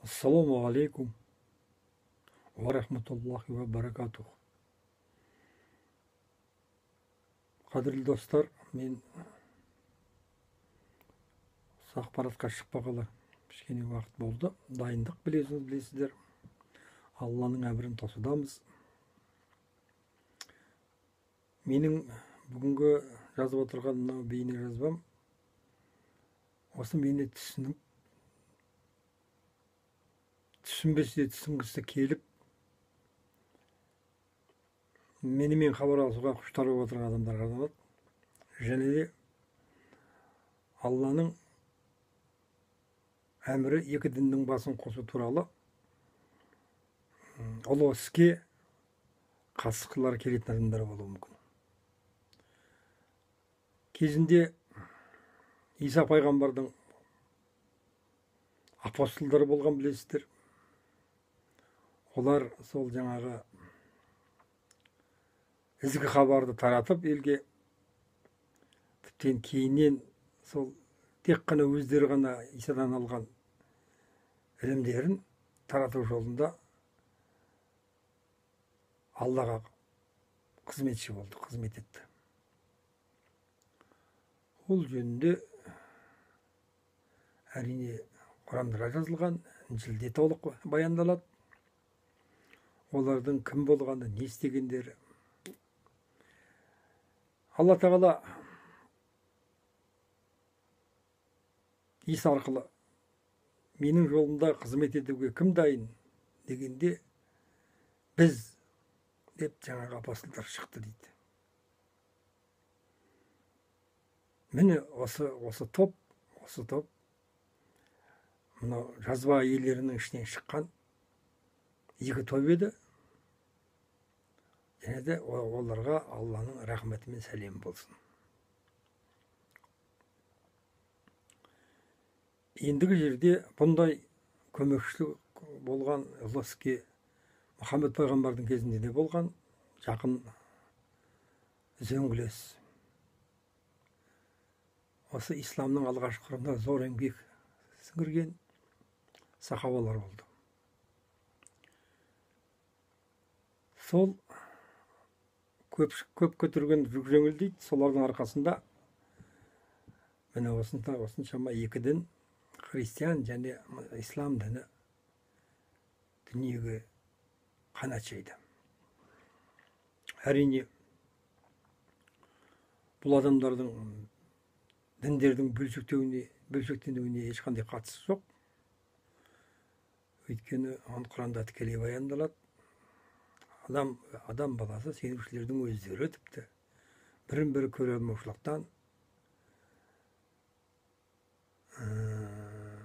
Ассаламу алейкум ва рахматуллахи ва баракатух. Қадірлі достар, мен ақпаратқа шықпағалы кішкене уақыт болды. Дайындық білесіздер. Алланың әмірін тосудамыз. Менің бүгінгі жазып отырған мынау бейне жазбам осы мені түсінбесе түсінгісі келіп менімен хабар алысуға құштар болып отырған адамдарға арналады. Және де Алланың әмірі екі діннің басын қосу туралы ұлы іске қатысқылары келетін адамдар болуы мүмкін. Кезінде Иса пайғамбардың апостолдары болған білесіздер. Олар сол жаңағы ізгі хабарды таратып елге, тіптен кейіннен сол тек қана өздері ғана Исадан алған ілімдерін тарату жолында Аллаға қызметші болды, қызмет етті. Ол жөнінде әрине Құранда жазылған, Інжілде толық баяндалады. Олардың кім болғаны, не істегендері. Алла Тағала Иса арқылы менің жолымда қызмет етуге кім дайын дегенде біз деп жаңағы апостолдар шықты дейді. Міне осы топ мынау жазба иелерінің ішінен шыққан екі топ еді. Және де оларға Алланың рахметі мен сәлемі болсын. Ендігі жерде бұндай көмекші болған ұлы іске Мұхаммед пайғамбардың кезінде де болған жақын үзеңгілес. Осы исламның алғашқы қырында зор еңбек сіңірген сахабалар болды. Сол көп көтерген жүк жеңіл дейді. Солардың арқасында міне осыншама екі дін, христиан және ислам діні дүниеге қанат жайды. Әрине бұл адамдардың діндердің бөлшектенуіне ешқандай қатысы жоқ. Өйткені Құранда тікелей баяндалады. Адам баласы сенушілердің өздері тіпті бірін-бірі көре алмаушылықтан,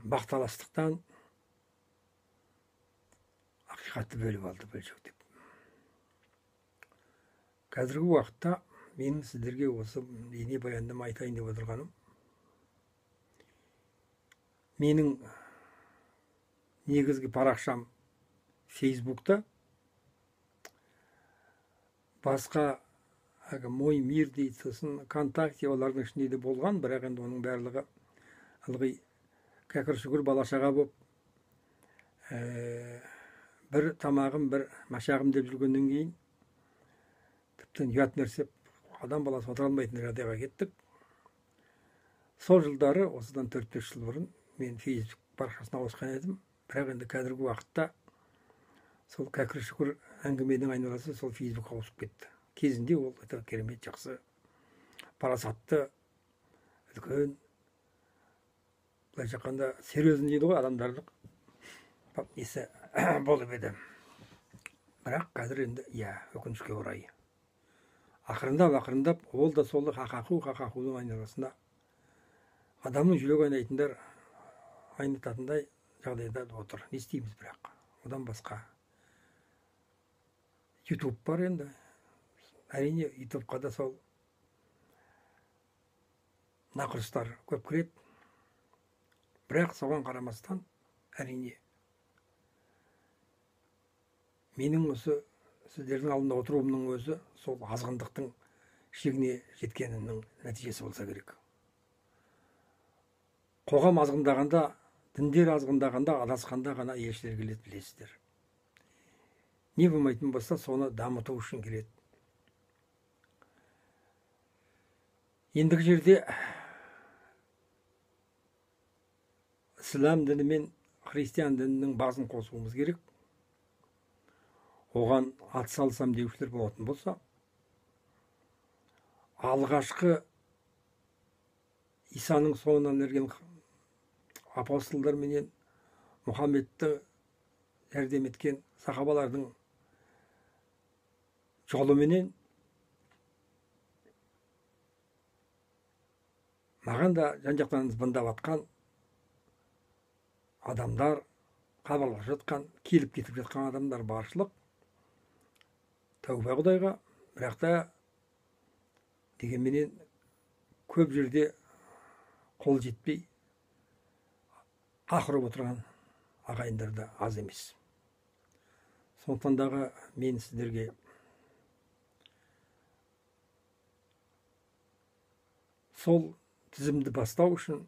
бақталастықтан ақиқатты бөліп алды, бөлшектеп. Қазіргі уақытта менің сіздерге осы бейне баяндама айтайын деп отырғаным, менің негізгі парақшам Фейсбукта, басқа Мой мир дейді, сосын ВКонтакте олардың ішінде де болған, бірақ енді оның барлығы ылғи кәкір шүкір балашаға болып, бір тамағым, бір машағым деп жүргеннен кейін, тіптен ұят нәрсе, адам баласы отыра алмайтын жағдайға кеттік. Сол жылдары, осыдан 4-5 жыл бұрын, мен Фейсбук парақшасына ауысқан едім. Бірақ енді қазіргі уақытта сол кәкір шүкір әңгіменің айналасы сол Фейсбукқа ауысып кетті. Кезінде ол өте керемет, жақсы, парасатты, үлкен, былайша айтқанда серьезный дейді ғой, адамдардың несі болып еді. Бірақ қазір енді, өкінішке орай. Ақырындап, ол да солы қақақудың айналасында адамның жүрегі айнытатындай жағдайда отыр. Не істейміз бірақ? Одан басқа YouTube бар енді. Әрине, YouTubeқа да сол нақұрыстар көп кіреді. Бірақ соған қарамастан, әрине, менің осы сіздердің алдында отыруымның өзі сол азғындықтың шегіне жеткенінің нәтижесі болса керек. Қоғам азғындағанда діндер азғындағанда, адасқанда ғана елшілер келеді, білесіздер. Не болмайтын болса, соны дамыту үшін келеді. Ендігі жерде ислам діні мен христиан дінінің басын қосуымыз керек. Оған атсалысам деушілер болатын болса, алғашқы Исаның соңынан ерген апостолдар менен Мұхаммедті жәрдем еткен сахабалардың жолы менен маған да жан-жақтан звондап атқан адамдар, хабарласып жатқан, келіп кетіп жатқан адамдар баршылық. Тәубә Құдайға, бірақ та дегенменен көп жерде қол жетпей ақырып отырған ағайындар да аз емес. Сондықтан дағы мен сіздерге сол тізімді бастау үшін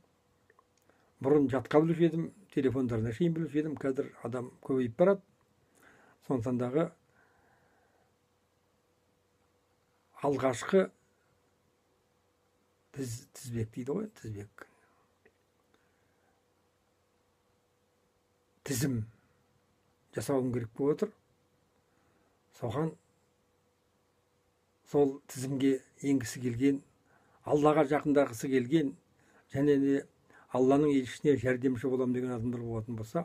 бұрын жатқа білуші едім, телефондарына шейін білуші едім, қазір адам көбейіп барады. Сондықтан дағы алғашқы тізбек дейді ғой, тізбек. Тізім жасауым керек болып отыр. Соған сол тізімге енгісі келген, Аллаға жақындағысы келген, және де Алланың елшісіне жәрдемші болам деген адамдар болатын болса,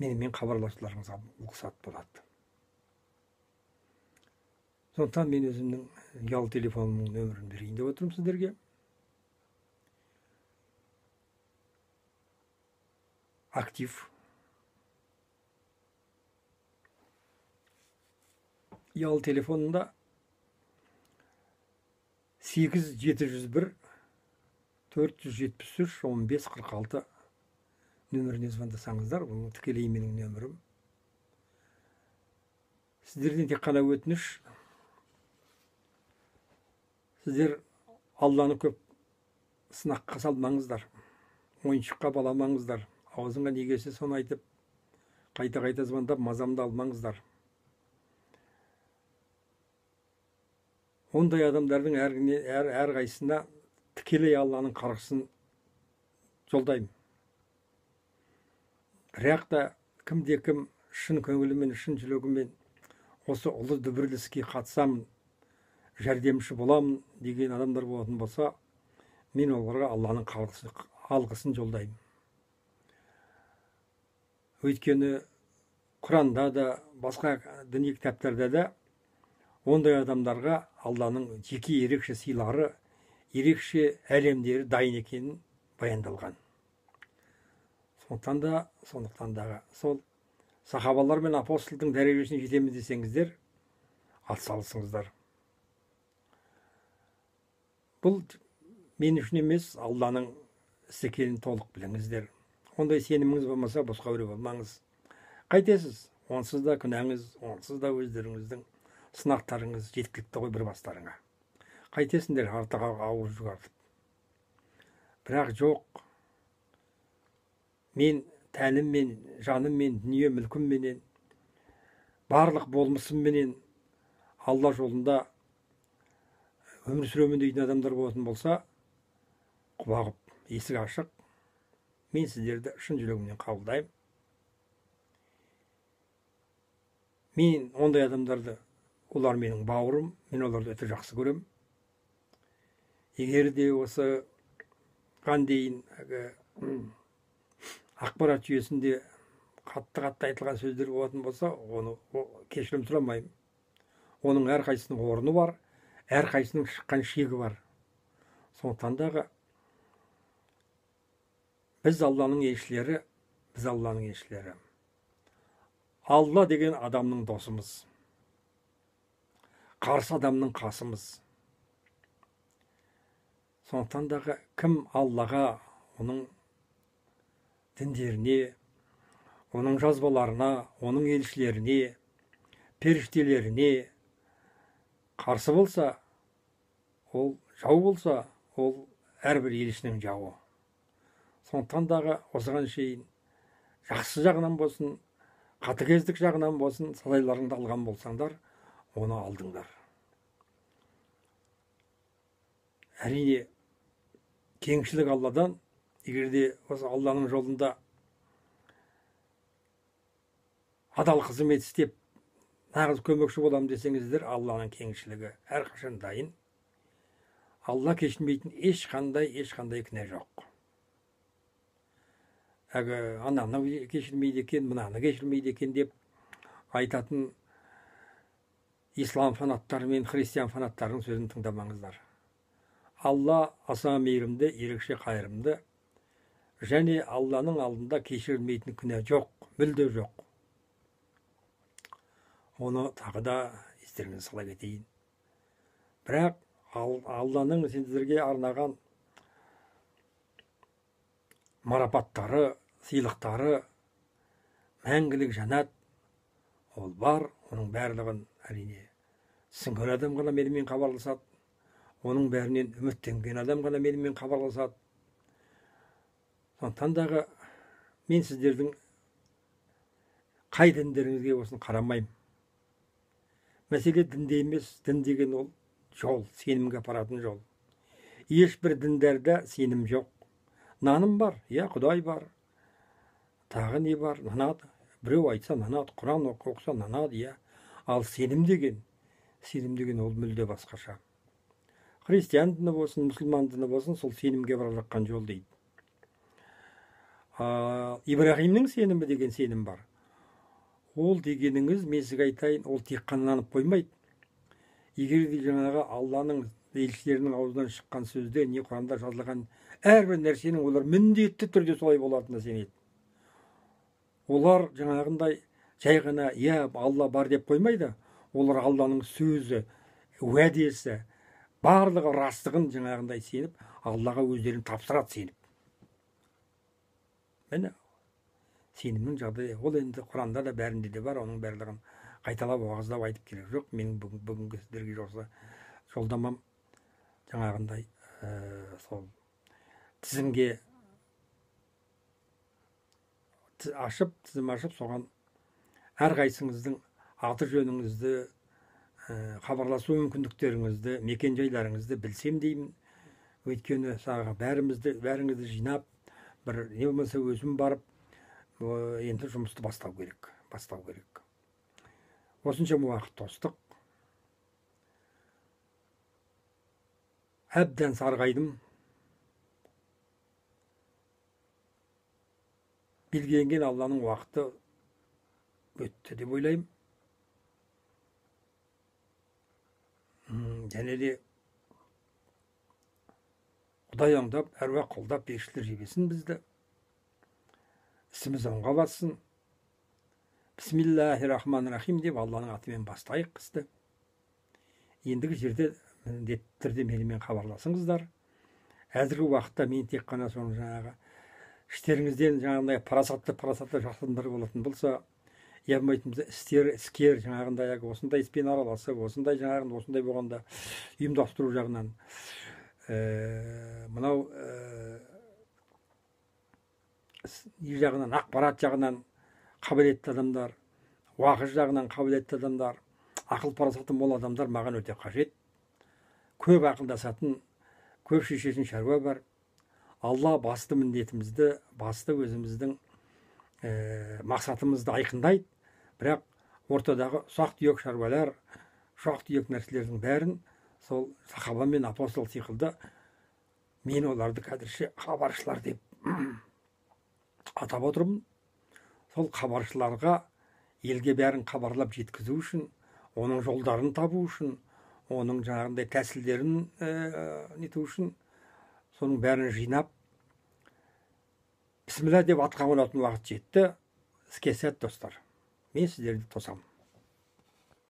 менімен хабарласуларыңызға рұқсат болады. Сондықтан мен өзімнің ұялы телефонымның нөмірін берейін деп отырмын сіздерге. Актив. Ұялы телефонында 8701 473 1546 нөміріне звондасаңыздар, бұл тікелей менің нөмірім. Сіздерден тек қана өтініш, сіздер Алланы көп сынаққа салмаңыздар, ойыншыққа баламаңыздар, аузыңа не келсе соны айтып, қайта-қайта звондап мазамды алмаңыздар. Ондай адамдардың әрқайсысына тікелей Алланың қарғысын жолдаймын. Бірақ та кімде-кім шын көңілімен, шын жүрегімен осы ұлы дүбірлі іске қатысамын, жәрдемші боламын деген адамдар болатын болса, мен оларға Алланың алғысын жолдаймын. Өйткені Құранда да, басқа діни кітаптарда да ондай адамдарға Алланың жеке ерекше сыйлары, ерекше әлемдері дайын екенін баяндалған. Сондықтан дағы сол сахабалар мен апостолдың дәрежесіне жетеміз десеңіздер, атсалысыңыздар. Бұл мен үшін емес, Алланың ісі екенін толық біліңіздер. Ондай сеніміңіз болмаса, босқа біреу болмаңыз. Қайтесіз? Онсыз да күнәңіз, онсыз да өздеріңіздің сынақтарыңыз жеткілікті ғой бір бастарыңа. Қайтесіңдер артыға ауыр жүгартып. Бірақ жоқ, мен тәніммен, жаныммен, дүние мүлкімменен, барлық болмысымменен Алла жолында өмір сүремін дейтін адамдар болатын болса, құлағып, есік ашық, мен сіздерді шын жүрегімнен қабылдаймын. Мен ондай адамдарды, олар менің бауырым, мен оларды өте жақсы көрем. Егер де осы дейін ақпарат жүйесінде қатты айтылған сөздер болатын болса, оны кешірім сұрамаймын. Оның әрқайсының орны бар, әрқайсының шыққан шегі бар. Сондықтан дағы біз Алланың елшілері. Алла деген адамның досымыз. Қарсы адамның қасымыз. Сондықтан дағы кім Аллаға, оның діндеріне, оның жазбаларына, оның елшілеріне, періштелеріне қарсы болса, ол жау болса, ол әрбір елшінің жауы. Сондықтан дағы осыған шейін жақсы жағынан болсын, қатыгездік жағынан болсын, садайларыңды алған болсаңдар, оны алдыңдар. Әрине, кеңшілік Алладан, егерде осы Алланың жолында адал қызмет істеп, нағыз көмекші болам десеңіздер, Алланың кеңшілігі әрқашан дайын. Алла кешірмейтін ешқандай күнә жоқ. Ананы кешірмейді екен, мынаны кешірмейді екен деп айтатын ислам фанаттары мен христиан фанаттарының сөзін тыңдамаңыздар. Алла аса мейірімді, ерекше қайырымды, және Алланың алдында кешірілмейтін күнә жоқ, мүлде жоқ. Оны тағы да естеріңізге сала кетейін. Бірақ Алланың сендерге арнаған марапаттары, сыйлықтары, мәңгілік жәннат ол бар. Оның барлығын әрине сіңген адам ғана менімен хабарласады. Оның бәрінен үміттенген адам ғана менімен хабарласады. Сондықтан дағы мен сіздердің қай діндеріңізге болсын қарамаймын. Мәселе дінде емес, дін деген ол жол, сенімге апаратын жол. Ешбір діндерде сенім жоқ. Наным бар, Құдай бар, тағы не бар, нанады. Біреу айтса нанады, Құран оқыса нанады, Ал сенім деген ол мүлде басқаша. Христиан діні болсын, мұсылман діні болсын, сол сенімге бара жатқан жол дейді. Ибрахимнің сенімі деген сенім бар. Ол дегеніңіз, мен сізге айтайын, ол тек қана нанып қоймайды. Егер де жаңағы Алланың елшілерінің аузынан шыққан сөзде, не Құранда жазылған әрбір нәрсенің олар міндетті түрде солай болатынына сенеді. Олар жаңағындай жай ғана Алла бар деп қоймайды. Олар Алланың сөзі, уәдесі, барлығы растығын жаңағындай сеніп, Аллаға өздерін тапсырады сеніп. Міне, сенімнің жағдайы. Ол енді Құранда да бәрінде де бар, оның барлығын қайталап уағыздап айтып керек жоқ. Менің бүгінгі сіздерге жоқса жолдамам жаңағындай сол тізімге тізім ашып, соған әрқайсыңыздың аты жөніңізді, хабарласу мүмкіндіктеріңізді, мекен жайларыңызды білсем деймін. Өйткені бәріңізді жинап, бір не болмаса өзім барып, енді жұмысты бастау керек. Осыншама уақыт тостық. Әбден сарғайдым. Белгіленген Алланың уақыты өтті деп ойлаймын. Және де Құдай аңдап, әруақ қолдап, періштелер жебесін бізді. Ісіміз оңға бассын. Бисмиллахир-рахманир-рахим деп Алланың атымен бастайық істі. Ендігі жерде міндетті түрде менімен хабарласыңыздар. Әзіргі уақытта мен тек қана соның жаңағы іштеріңізден жаңағындай парасатты жақсылар болатын болса, болмайтын іскер жаңағындай осындай іспен араласып, осындай болғанда ұйымдастыру жағынан, мынау жағынан, ақпарат жағынан қабілетті адамдар, уақыт жағынан қабілетті адамдар, ақыл парасаты мол адамдар маған өте қажет. Көп ақылдасатын, көп шешетін шаруа бар. Алла басты міндетімізді, басты өзіміздің мақсатымызды айқындайды. Бірақ ортадағы ұсақ-түйек шаруалар, ұсақ-түйек нәрселердің бәрін сол сахаба мен апостол секілді мен оларды қазірше хабаршылар деп атап отырмын. Сол хабаршыларға елге бәрін хабарлап жеткізу үшін, оның жолдарын табу үшін, оның жаңағындай тәсілдерін нету үшін, соның бәрін жинап, бісміллә деп атқа қонатын уақыт жетті. Іске сәт, достар. Мен сіздерді тосамын.